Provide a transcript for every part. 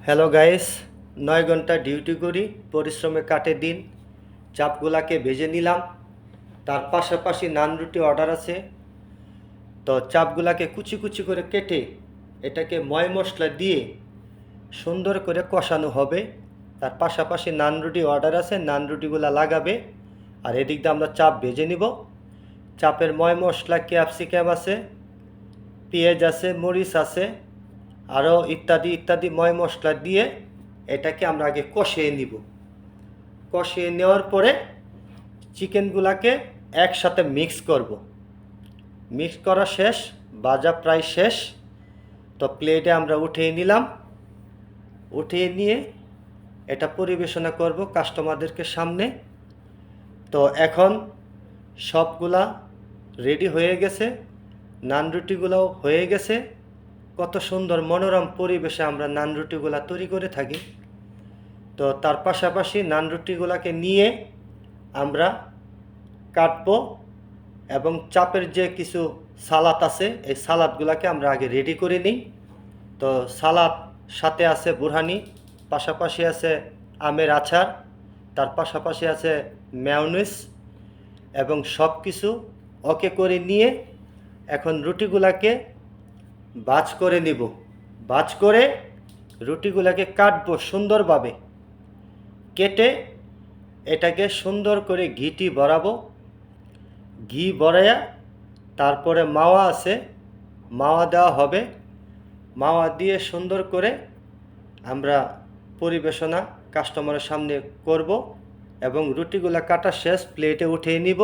Hello guys, 9 ঘন্টা duty করি, পরিশ্রমে কাটে দিন। চাপগুলাকে ভেজে নিলাম। তার পাশাপাশি নান রুটি অর্ডার আছে। তো চাপগুলাকে কুচি কুচি করে কেটে এটাকে ময় মশলা দিয়ে সুন্দর করে কষানো হবে। তার পাশাপাশি নান রুটি অর্ডার আছে, নান রুটিগুলা লাগাবে। আর এদিক দিয়ে আমরা চাপ ভেজে নিব। চাপের ময় মশলা ক্যাপসিকাম আছে, পেঁয়াজ আছে, মরিচ আছে, আরও ইত্যাদি ইত্যাদি ময় মশলা দিয়ে এটাকে আমরা আগে কষিয়ে নিব। কষিয়ে নেওয়ার পরে চিকেনগুলাকে একসাথে মিক্স করব। মিক্স করা শেষ, ভাজা প্রায় শেষ। তো প্লেটে আমরা উঠিয়ে নিলাম। উঠিয়ে নিয়ে এটা পরিবেশনা করব কাস্টমারদেরকে সামনে। তো এখন সবগুলা রেডি হয়ে গেছে, নান রুটিগুলোও হয়ে গেছে। কত সুন্দর মনোরম পরিবেশে আমরা নান রুটিগুলা তৈরি করে থাকি। তো তার পাশাপাশি নান রুটিগুলাকে নিয়ে আমরা কাটবো এবং চাপের যে কিছু সালাদ আছে এই সালাদগুলাকে আমরা আগে রেডি করে নিই। তো সালাদ সাথে আছে বুরহানি, পাশাপাশি আছে আমের আচার, তার পাশাপাশি আছে মেয়োনিজ এবং সব কিছু ওকে করে নিয়ে এখন রুটিগুলাকে ভাজ করে নিব। ভাজ করে রুটিগুলাকে কাটবো সুন্দরভাবে। কেটে এটাকে সুন্দর করে ঘিটি ভরাবো। ঘি ভরাইয়া তারপরে মাওয়া আছে, মাওয়া দেওয়া হবে। মাওয়া দিয়ে সুন্দর করে আমরা পরিবেশনা কাস্টমারের সামনে করব এবং রুটিগুলা কাটা শেষ, প্লেটে উঠিয়ে নিব।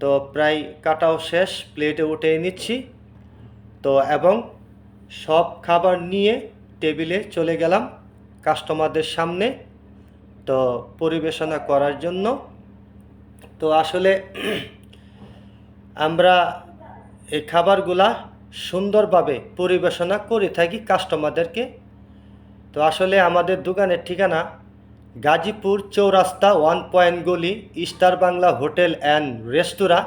তো প্রায় কাটাও শেষ, প্লেটে উঠিয়ে নিচ্ছি। তো এবং সব খাবার নিয়ে টেবিলে চলে গেলাম কাস্টমারদের সামনে তো পরিবেশনা করার জন্য। তো আসলে আমরা এই খাবারগুলা সুন্দরভাবে পরিবেশনা করে থাকি কাস্টমারদেরকে। তো আসলে আমাদের দোকানের ঠিকানা গাজীপুর চৌরাস্তা 1 গলি, স্টার বাংলা হোটেল অ্যান্ড রেস্তোরাঁ।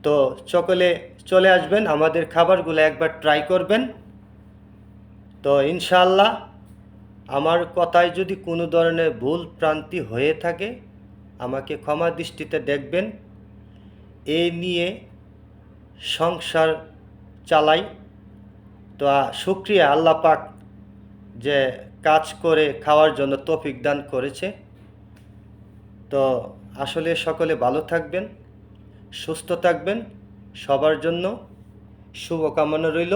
তো সকলে চলে আসবেন, আমাদের খাবারগুলো একবার ট্রাই করবেন। তো ইনশাআল্লাহ আমার কথায় যদি কোনো ধরনের ভুল ভ্রান্তি হয়ে থাকে আমাকে ক্ষমা দৃষ্টিতে দেখবেন। এই নিয়ে সংসার চালাই। তো শুকরিয়া আল্লাহ পাক যে কাজ করে খাওয়ার জন্য তৌফিক দান করেছে। তো আসলে সকলে ভালো থাকবেন, সুস্থ থাকবেন, সবার জন্য শুভকামনা রইল।